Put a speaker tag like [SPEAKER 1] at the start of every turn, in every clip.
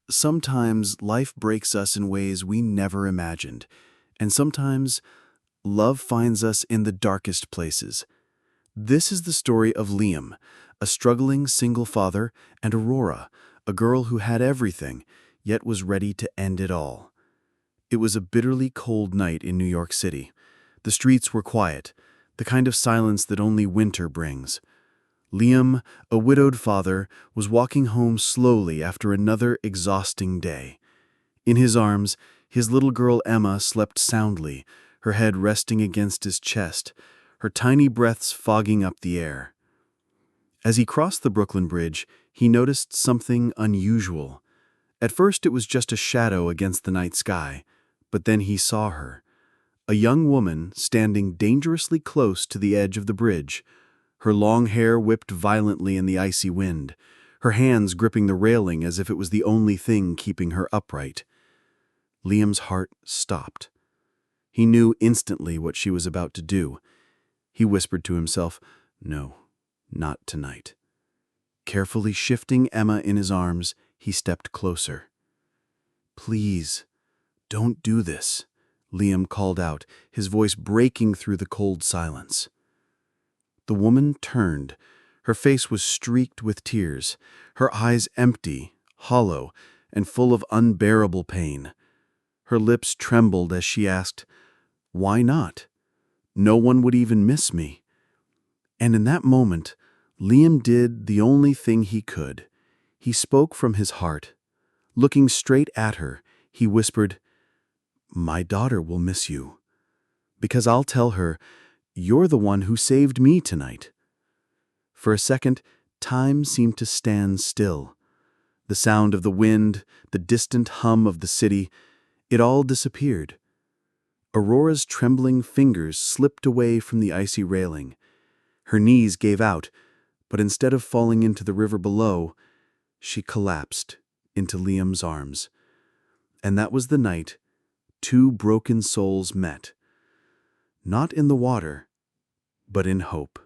[SPEAKER 1] Sometimes life breaks us in ways we never imagined, and sometimes love finds us in the darkest places. This is the story of Liam, a struggling single father, and Aurora, a girl who had everything, yet was ready to end it all. It was a bitterly cold night in New York City. The streets were quiet, the kind of silence that only winter brings. Liam, a widowed father, was walking home slowly after another exhausting day. In his arms, his little girl Emma slept soundly, her head resting against his chest, her tiny breaths fogging up the air. As he crossed the Brooklyn Bridge, he noticed something unusual. At first it was just a shadow against the night sky, but then he saw her. A young woman standing dangerously close to the edge of the bridge, her long hair whipped violently in the icy wind, her hands gripping the railing as if it was the only thing keeping her upright. Liam's heart stopped. He knew instantly what she was about to do. He whispered to himself, "No, not tonight." Carefully shifting Emma in his arms, he stepped closer. "Please, don't do this," Liam called out, his voice breaking through the cold silence. The woman turned. Her face was streaked with tears, her eyes empty, hollow, and full of unbearable pain. Her lips trembled as she asked, "Why not? No one would even miss me." And in that moment, Liam did the only thing he could. He spoke from his heart. Looking straight at her, he whispered, "My daughter will miss you. Because I'll tell her, you're the one who saved me tonight." For a second, time seemed to stand still. The sound of the wind, the distant hum of the city, it all disappeared. Aurora's trembling fingers slipped away from the icy railing. Her knees gave out, but instead of falling into the river below, she collapsed into Liam's arms. And that was the night two broken souls met. Not in the water, but in hope.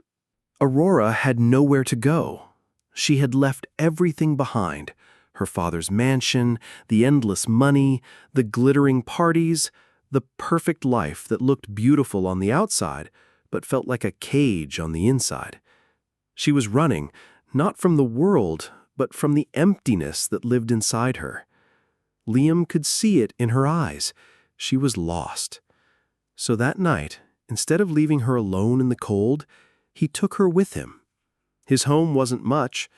[SPEAKER 2] Aurora had nowhere to go. She had left everything behind: her father's mansion, the endless money, the glittering parties, the perfect life that looked beautiful on the outside, but felt like a cage on the inside. She was running, not from the world, but from the emptiness that lived inside her. Liam could see it in her eyes. She was lost. So that night, instead of leaving her alone in the cold, he took her with him. His home wasn't much: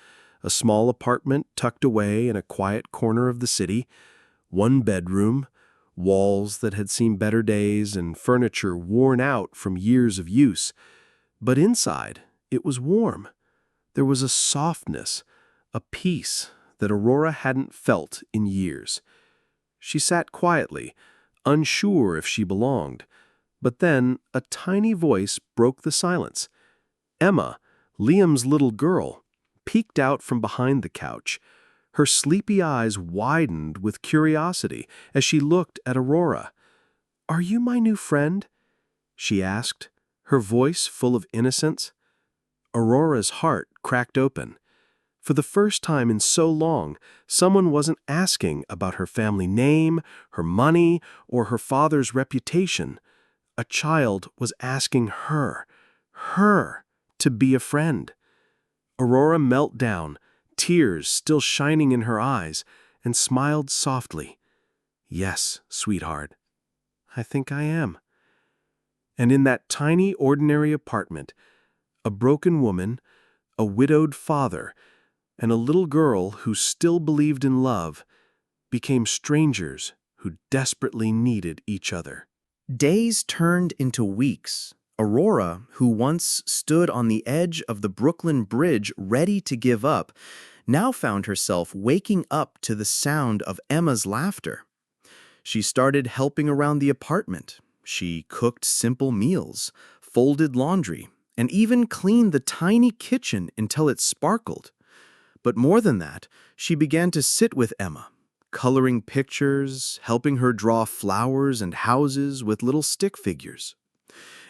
[SPEAKER 2] a small apartment tucked away in a quiet corner of the city, one bedroom, walls that had seen better days and furniture worn out from years of use. But inside, it was warm. There was a softness, a peace that Aurora hadn't felt in years. She sat quietly, unsure if she belonged. But then a tiny voice broke the silence. Emma, Liam's little girl, peeked out from behind the couch. Her sleepy eyes widened with curiosity as she looked at Aurora. "Are you my new friend?" she asked, her voice full of innocence. Aurora's heart cracked open. For the first time in so long, someone wasn't asking about her family name, her money, or her father's reputation. A child was asking her, to be a friend. Aurora knelt down, tears still shining in her eyes, and smiled softly. "Yes, sweetheart, I think I am." And in that tiny, ordinary apartment, a broken woman, a widowed father, and a little girl who still believed in love became strangers who desperately needed each other.
[SPEAKER 3] Days turned into weeks. Aurora, who once stood on the edge of the Brooklyn Bridge ready to give up, now found herself waking up to the sound of Emma's laughter. She started helping around the apartment. She cooked simple meals, folded laundry, and even cleaned the tiny kitchen until it sparkled. But more than that, she began to sit with Emma, coloring pictures, helping her draw flowers and houses with little stick figures.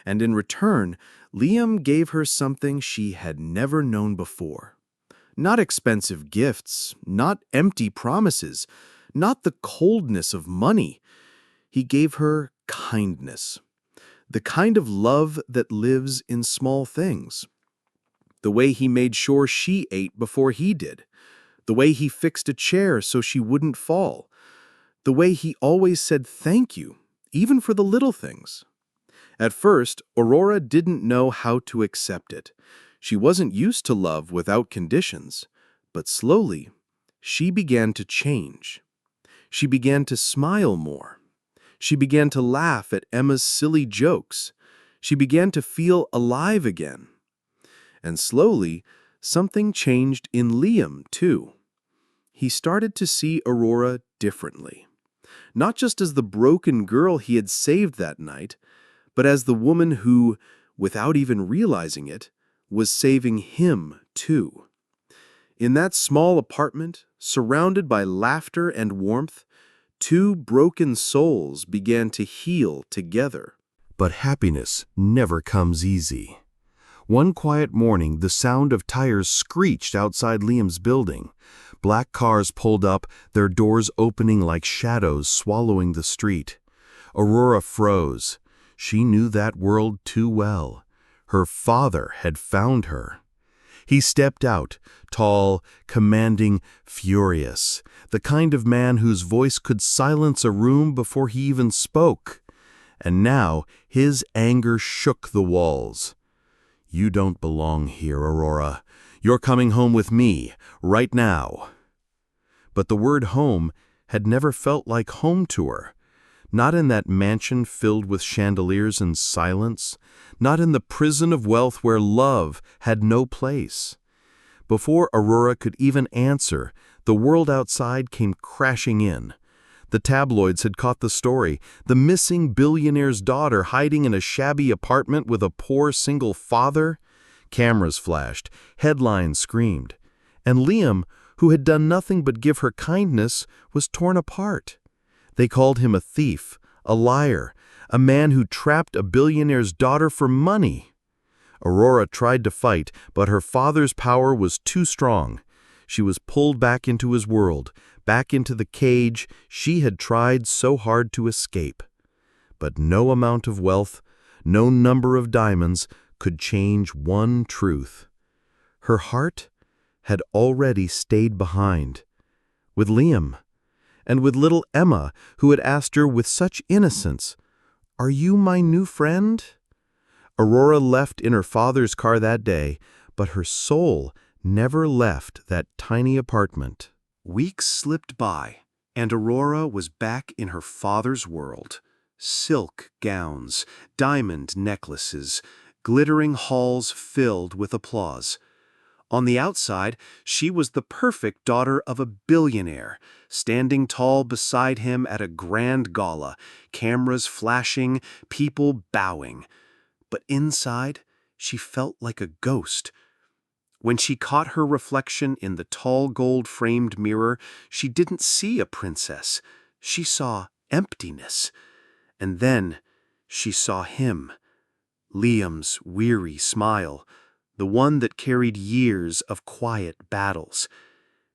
[SPEAKER 3] And in return, Liam gave her something she had never known before. Not expensive gifts, not empty promises, not the coldness of money. He gave her kindness, the kind of love that lives in small things. The way he made sure she ate before he did, the way he fixed a chair so she wouldn't fall, the way he always said thank you, even for the little things. At first, Aurora didn't know how to accept it. She wasn't used to love without conditions, but slowly, she began to change. She began to smile more. She began to laugh at Emma's silly jokes. She began to feel alive again. And slowly, something changed in Liam, too. He started to see Aurora differently. Not just as the broken girl he had saved that night, but as the woman who, without even realizing it, was saving him, too. In that small apartment, surrounded by laughter and warmth, two broken souls began to heal together.
[SPEAKER 2] But happiness never comes easy. One quiet morning, the sound of tires screeched outside Liam's building. Black cars pulled up, their doors opening like shadows swallowing the street. Aurora froze. She knew that world too well. Her father had found her. He stepped out, tall, commanding, furious, the kind of man whose voice could silence a room before he even spoke. And now his anger shook the walls. "You don't belong here, Aurora. You're coming home with me, right now." But the word home had never felt like home to her. Not in that mansion filled with chandeliers and silence, not in the prison of wealth where love had no place. Before Aurora could even answer, the world outside came crashing in. The tabloids had caught the story, the missing billionaire's daughter hiding in a shabby apartment with a poor single father. Cameras flashed, headlines screamed. And Liam, who had done nothing but give her kindness, was torn apart. They called him a thief, a liar, a man who trapped a billionaire's daughter for money. Aurora tried to fight, but her father's power was too strong. She was pulled back into his world, back into the cage she had tried so hard to escape. But no amount of wealth, no number of diamonds could change one truth. Her heart had already stayed behind, with Liam, and with little Emma, who had asked her with such innocence, "Are you my new friend?" Aurora left in her father's car that day, but her soul never left that tiny apartment. Weeks slipped by, and Aurora was back in her father's world. Silk gowns, diamond necklaces, glittering halls filled with applause. On the outside, she was the perfect daughter of a billionaire, standing tall beside him at a grand gala, cameras flashing, people bowing. But inside, she felt like a ghost. When she caught her reflection in the tall gold-framed mirror, she didn't see a princess. She saw emptiness. And then she saw him, Liam's weary smile, the one that carried years of quiet battles.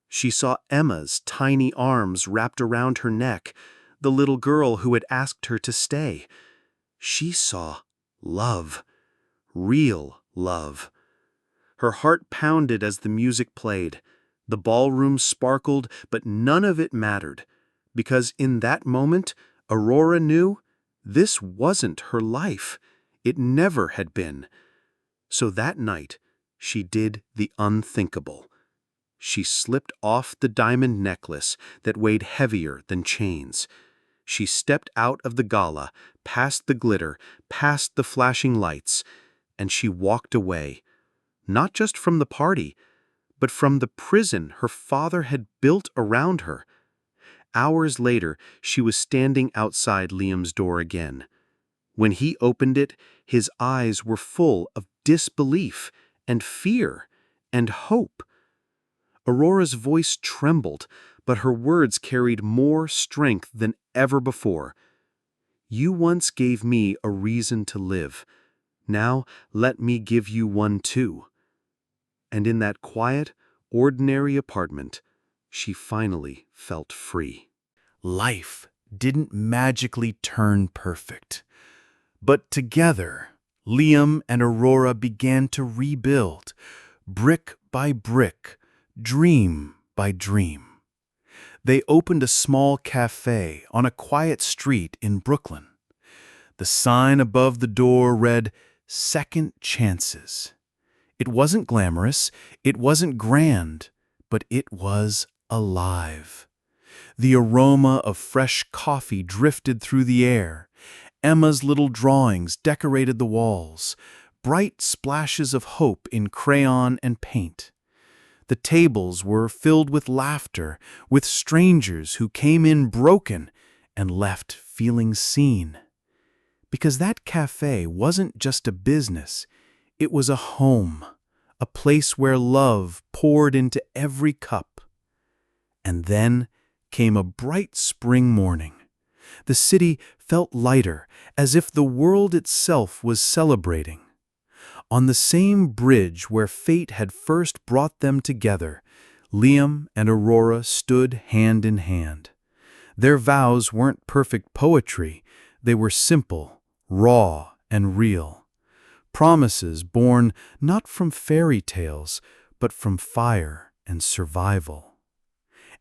[SPEAKER 2] She saw Emma's tiny arms wrapped around her neck, the little girl who had asked her to stay. She saw love, real love. Her heart pounded as the music played. The ballroom sparkled, but none of it mattered, because in that moment, Aurora knew this wasn't her life. It never had been. So that night, she did the unthinkable. She slipped off the diamond necklace that weighed heavier than chains. She stepped out of the gala, past the glitter, past the flashing lights, and she walked away, not just from the party, but from the prison her father had built around her. Hours later, she was standing outside Liam's door again. When he opened it, his eyes were full of disbelief and fear and hope. Aurora's voice trembled, but her words carried more strength than ever before. "You once gave me a reason to live. Now let me give you one too." And in that quiet, ordinary apartment, she finally felt free.
[SPEAKER 1] life didn't magically turn perfect. But together, Liam and Aurora began to rebuild, brick by brick, dream by dream. They opened a small cafe on a quiet street in Brooklyn. The sign above the door read, "Second Chances." It wasn't glamorous, it wasn't grand, but it was alive. The aroma of fresh coffee drifted through the air. Emma's little drawings decorated the walls, bright splashes of hope in crayon and paint. The tables were filled with laughter, with strangers who came in broken and left feeling seen. Because that cafe wasn't just a business, it was a home, a place where love poured into every cup. And then came a bright spring morning. The city felt lighter, as if the world itself was celebrating. On the same bridge where fate had first brought them together, Liam and Aurora stood hand in hand. Their vows weren't perfect poetry, they were simple, raw, and real. Promises born not from fairy tales, but from fire and survival.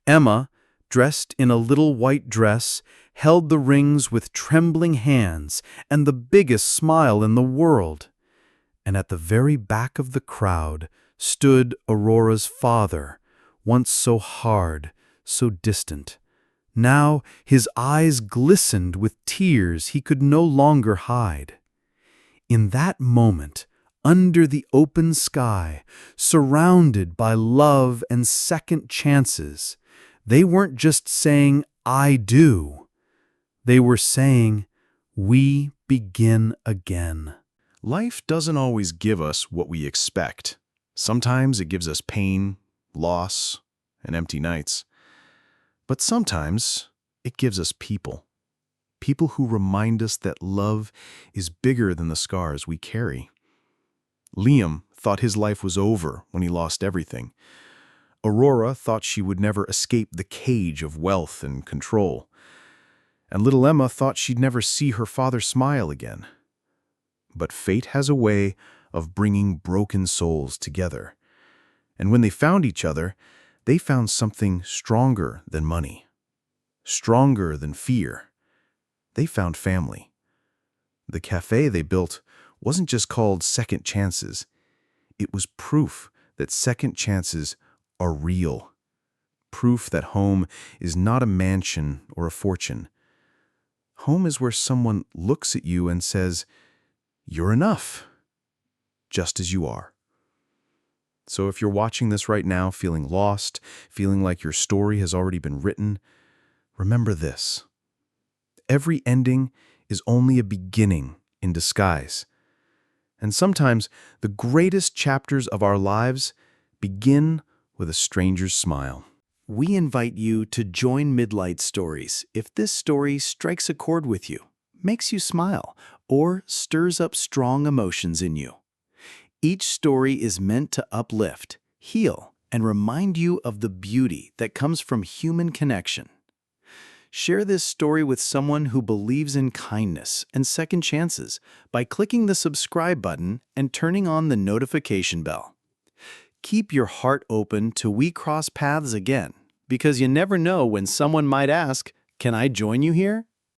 [SPEAKER 1] Emma, dressed in a little white dress, held the rings with trembling hands and the biggest smile in the world. And at the very back of the crowd stood Aurora's father, once so hard, so distant. Now his eyes glistened with tears he could no longer hide. In that moment, under the open sky, surrounded by love and second chances, they weren't just saying, "I do." They were saying, "We begin again."
[SPEAKER 4] Life doesn't always give us what we expect. Sometimes it gives us pain, loss, and empty nights. But sometimes it gives us people. People who remind us that love is bigger than the scars we carry. Liam thought his life was over when he lost everything. Aurora thought she would never escape the cage of wealth and control. And little Emma thought she'd never see her father smile again. But fate has a way of bringing broken souls together. And when they found each other, they found something stronger than money, stronger than fear. They found family. The cafe they built wasn't just called Second Chances. It was proof that second chances are real. Proof that home is not a mansion or a fortune. Home is where someone looks at you and says, "You're enough, just as you are." So if you're watching this right now feeling lost, feeling like your story has already been written, remember this. Every ending is only a beginning in disguise. And sometimes the greatest chapters of our lives begin with a stranger's smile.
[SPEAKER 3] We invite you to join Lightstories if this story strikes a chord with you, makes you smile, or stirs up strong emotions in you. Each story is meant to uplift, heal, and remind you of the beauty that comes from human connection. Share this story with someone who believes in kindness and second chances by clicking the subscribe button and turning on the notification bell. Keep your heart open till we cross paths again, because you never know when someone might ask, "Can I join you here?"